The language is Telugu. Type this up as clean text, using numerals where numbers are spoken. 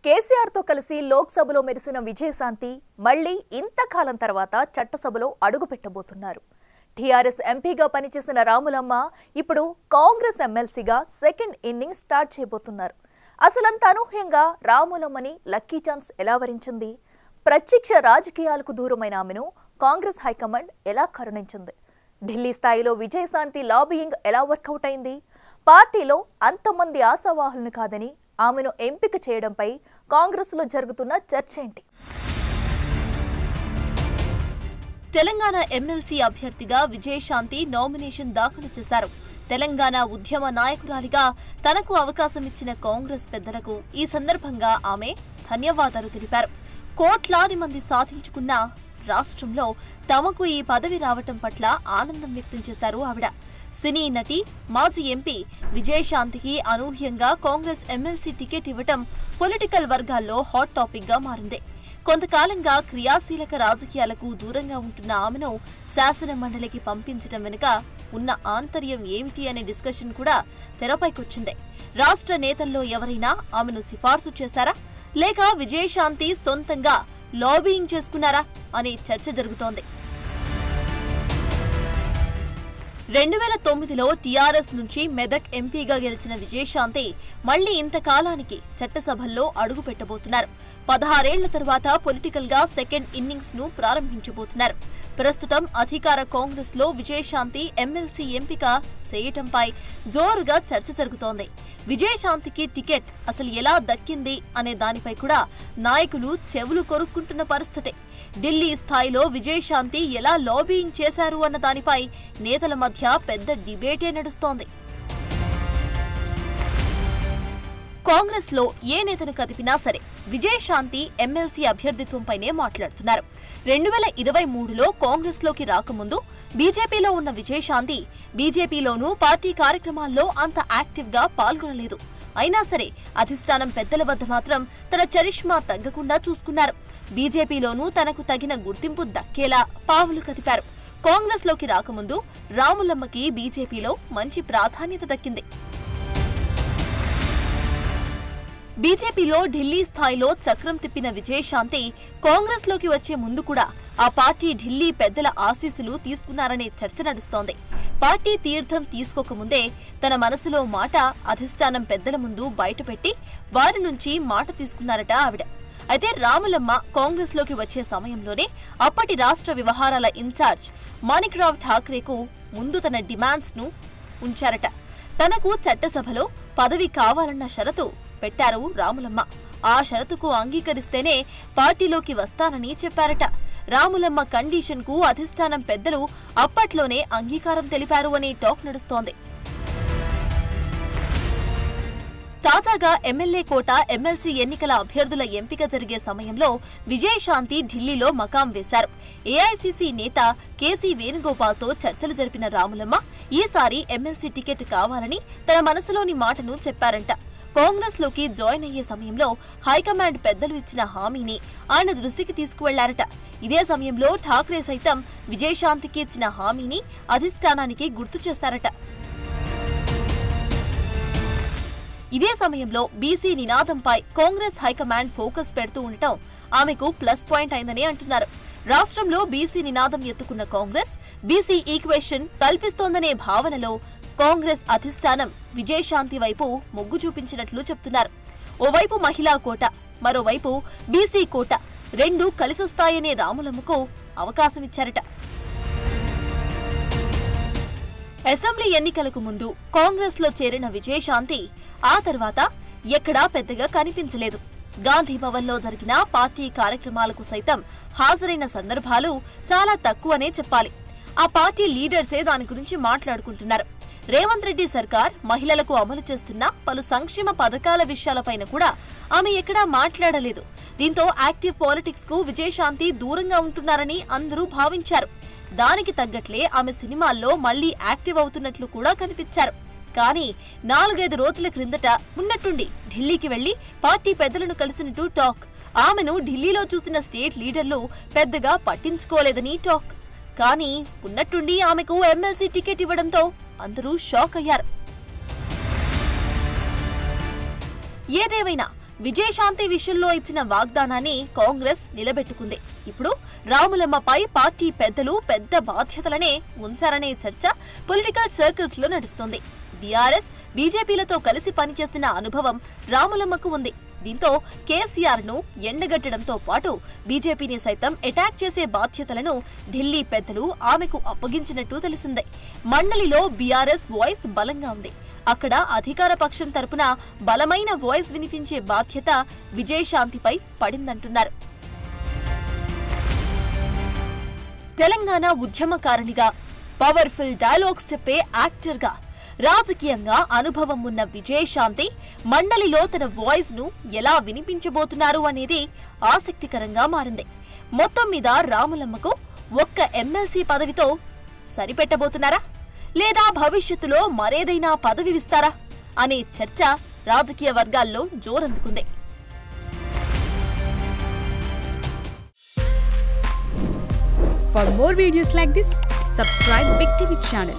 కేసీఆర్ తో కలిసి లోక్సభలో మెరిసిన విజయశాంతి మళ్ళీ ఇంతకాలం తర్వాత చట్టసభలో అడుగు పెట్టబోతున్నారు. టీఆర్ఎస్ ఎంపీగా పనిచేసిన రాములమ్మ ఇప్పుడు కాంగ్రెస్ ఎమ్మెల్సీగా సెకండ్ ఇన్నింగ్స్ స్టార్ట్ చేయబోతున్నారు. అసలంత అనూహ్యంగా రాములమ్మని లక్కీ ఛాన్స్ ఎలా వరించింది? ప్రత్యక్ష రాజకీయాలకు దూరమైన ఆమెను కాంగ్రెస్ హైకమాండ్ ఎలా కరుణించింది? ఢిల్లీ స్థాయిలో విజయశాంతి లాబియింగ్ ఎలా వర్కౌట్ అయింది? పార్టీలో అంతమంది ఆశావాహులను కాదని ఆమెను ఎంపిక చేయడంపై కాంగ్రెస్లో జరుగుతున్న చర్చ ఏంటి? తెలంగాణ ఎమ్మెల్సీ అభ్యర్థిగా విజయశాంతి నామినేషన్ దాఖలు చేశారు. తెలంగాణ ఉద్యమ నాయకురాలిగా తనకు అవకాశం ఇచ్చిన కాంగ్రెస్ పెద్దలకు ఈ సందర్భంగా ఆమె ధన్యవాదాలు తెలిపారు. కోట్లాది మంది సాధించుకున్న రాష్ట్రంలో తమకు ఈ పదవి రావటం పట్ల ఆనందం వ్యక్తం చేశారు ఆవిడ. సినీ నటి, మాజీ ఎంపీ విజయశాంతికి అనూహ్యంగా కాంగ్రెస్ ఎమ్మెల్సీ టికెట్ ఇవ్వటం పొలిటికల్ వర్గాల్లో హాట్ టాపిక్ గా మారింది. కొంతకాలంగా క్రియాశీలక రాజకీయాలకు దూరంగా ఉంటున్న ఆమెను శాసన మండలికి పంపించడం వెనుక ఉన్న ఆంతర్యం ఏమిటి అనే డిస్కషన్ కూడా తెరపైకొచ్చింది. రాష్ట్ర నేతల్లో ఎవరైనా ఆమెను సిఫార్సు చేశారా, లేక విజయశాంతి సొంతంగా లాబియింగ్ చేసుకున్నారా అనే చర్చ జరుగుతోంది. 2009లో టీఆర్ఎస్ నుంచి మెదక్ ఎంపీగా గెలిచిన విజయశాంతి మళ్లీ ఇంతకాలానికి చట్టసభల్లో అడుగు పెట్టబోతున్నారు. 16 ఏళ్ల తర్వాత పొలిటికల్ గా సెకండ్ ఇన్నింగ్స్ ను ప్రారంభించబోతున్నారు. ప్రస్తుతం అధికార కాంగ్రెస్ లో విజయశాంతి ఎమ్మెల్సీ ఎంపిక చేయటంపై జోరుగా చర్చ జరుగుతోంది. విజయశాంతికి టికెట్ అసలు ఎలా దక్కింది అనే దానిపై కూడా నాయకులు చెవులు కొరుక్కుంటున్న పరిస్థితి. ఢిల్లీ స్థాయిలో విజయశాంతి ఎలా లాబియింగ్ చేశారు అన్న దానిపై నేతల మధ్య పెద్ద డిబేటే నడుస్తోంది. కాంగ్రెస్ లో ఏ నేతను కదిపినా సరే విజయశాంతి ఎమ్మెల్సీ అభ్యర్థిత్వంపైనే మాట్లాడుతున్నారు. 2023లో కాంగ్రెస్ లోకి రాకముందు బీజేపీలో ఉన్న విజయశాంతి బీజేపీలోనూ పార్టీ కార్యక్రమాల్లో అంత యాక్టివ్ గా పాల్గొనలేదు. అయినా సరే అధిష్టానం పెద్దల వద్ద మాత్రం తన చరిష్మా తగ్గకుండా చూసుకున్నారు. బీజేపీలోనూ తనకు తగిన గుర్తింపు దక్కేలా పావులు కదిపారు. కాంగ్రెస్ లోకి రాకముందు రాములమ్మకి బీజేపీలో మంచి ప్రాధాన్యత దక్కింది. బీజేపీలో ఢిల్లీ స్థాయిలో చక్రం తిప్పిన విజయశాంతి కాంగ్రెస్ లోకి వచ్చే ముందు కూడా ఆ పార్టీ ఢిల్లీ పెద్దల ఆశీస్సులు తీసుకున్నారనే చర్చ నడుస్తోంది. పార్టీ తీర్థం తీసుకోకముందే తన మనసులో మాట అధిష్టానం పెద్దల ముందు బయటపెట్టి వారి నుంచి మాట తీసుకున్నారట ఆవిడ. అయితే రాములమ్మ కాంగ్రెస్ లోకి వచ్చే సమయంలోనే అప్పటి రాష్ట్ర వ్యవహారాల ఇన్ఛార్జ్ మాణిక్రావు ఠాక్రేకు ముందు తన డిమాండ్స్ ను ఉంచారట. తనకు చట్టసభలో పదవి కావాలన్న షరతు పెట్టారు రాములమ్మ. ఆ షరతుకు అంగీకరిస్తేనే పార్టీలోకి వస్తానని చెప్పారట. రాములమ్మ కండిషన్ కు అధిష్టానం పెద్దలు అప్పట్లోనే అంగీకారం తెలిపారు అనే టాక్ నడుస్తోంది. తాజాగా ఎమ్మెల్యే కోట, ఎమ్మెల్సీ ఎన్నికల అభ్యర్థుల ఎంపిక జరిగే సమయంలో విజయశాంతి ఢిల్లీలో మకాం వేశారు. ఏఐసీసీ నేత కేసీ వేణుగోపాల్తో చర్చలు జరిపిన రాములమ్మ ఈసారి ఎమ్మెల్సీ టికెట్ కావాలని తన మనసులోని మాటను చెప్పారంట. కాంగ్రెస్ లోకి జాయిన్ అయ్యే సమయంలో హైకమాండ్ పెద్దలు ఇచ్చిన హామీని ఆయన దృష్టికి తీసుకువెళ్లారట. ఇదే సమయంలో ఠాక్రే సైతం విజయశాంతికి ఇచ్చిన హామీని అధిష్టానానికి గుర్తు చేశారట. ఇదే సమయంలో బీసీ నినాదంపై కాంగ్రెస్ హైకమాండ్ ఫోకస్ పెడుతూ ఉండటం ఆమెకు ప్లస్ పాయింట్ అయిందని అంటున్నారు. రాష్ట్రంలో బీసీ నినాదం ఎత్తుకున్న కాంగ్రెస్ బీసీ ఈక్వేషన్ కల్పిస్తోందనే భావనలో కాంగ్రెస్ అధిష్టానం విజయశాంతి వైపు మొగ్గు చూపించినట్లు చెప్తున్నారు. ఓవైపు మహిళా కోట, మరోవైపు బీసీ కోట రెండూ కలిసొస్తాయనే రాములమ్మకు అవకాశమిచ్చారట. అసెంబ్లీ ఎన్నికలకు ముందు కాంగ్రెస్ లో చేరిన విజయశాంతి ఆ తర్వాత ఎక్కడా పెద్దగా కనిపించలేదు. గాంధీ భవన్ లో జరిగిన పార్టీ కార్యక్రమాలకు సైతం హాజరైన సందర్భాలు చాలా తక్కువనే చెప్పాలి. ఆ పార్టీ లీడర్సే దాని గురించి మాట్లాడుకుంటున్నారు. రేవంత్ రెడ్డి సర్కార్ మహిళలకు అమలు చేస్తున్న పలు సంక్షేమ పథకాల విషయాలపైన కూడా ఆమె ఎక్కడా మాట్లాడలేదు. దీంతో యాక్టివ్ పాలిటిక్స్ కు విజయశాంతి దూరంగా ఉంటున్నారని అందరూ భావించారు. దానికి తగ్గట్లే ఆమె సినిమాల్లో మళ్లీ యాక్టివ్ అవుతున్నట్లు కూడా కనిపించారు. కానీ 4-5 రోజుల క్రిందట ఉన్నట్టుండి ఢిల్లీకి వెళ్లి పార్టీ పెద్దలను కలిసినట్టు టాక్. ఆమెను ఢిల్లీలో చూసిన స్టేట్ లీడర్లు పెద్దగా పట్టించుకోలేదని టాక్. కానీ ఉన్నట్టుండి ఆమెకు ఎమ్మెల్సీ టికెట్ ఇవ్వడంతో అందరూ షాక్ అయ్యారు. ఏదేమైనా విజయశాంతి విషయంలో ఇచ్చిన వాగ్దానాన్ని కాంగ్రెస్ నిలబెట్టుకుంది. ఇప్పుడు రాములమ్మపై పార్టీ పెద్దలు పెద్ద బాధ్యతలనే ఉంచారనే చర్చ పొలిటికల్ సర్కిల్స్ లో నడుస్తోంది. బీఆర్ఎస్ బీజేపీలతో కలిసి పనిచేసిన అనుభవం రాములమ్మకు ఉంది. దీంతో కేసీఆర్ ను ఎండగట్టడంతో పాటు బీజేపీని సైతం అటాక్ చేసే బాధ్యతలను ఢిల్లీ పెద్దలు ఆమెకు అప్పగించినట్టు తెలిసిందే. మండలిలో బీఆర్ఎస్ వాయిస్ బలంగా ఉంది. అక్కడ అధికార పక్షం తరపున బలమైన వాయిస్ వినిపించే బాధ్యత విజయశాంతిపై పడిందంటున్నారు. తెలంగాణ ఉద్యమకారిణిగా, పవర్ఫుల్ డైలాగ్స్ చెప్పే యాక్టర్గా, రాజకీయంగా అనుభవం ఉన్న విజయశాంతి మండలిలో తన వాయిస్ ను ఎలా వినిపించబోతున్నారు అనేది ఆసక్తికరంగా మారింది. మొత్తం మీద రాములమ్మకు ఒక్క ఎమ్మెల్సీ పదవితో సరిపెట్టబోతున్నారా, లేదా భవిష్యత్తులో మరేదైనా పదవి ఇస్తారా అనే చర్చ రాజకీయ వర్గాల్లో జోరందుకుంది. For more videos like this, subscribe Big TV channel.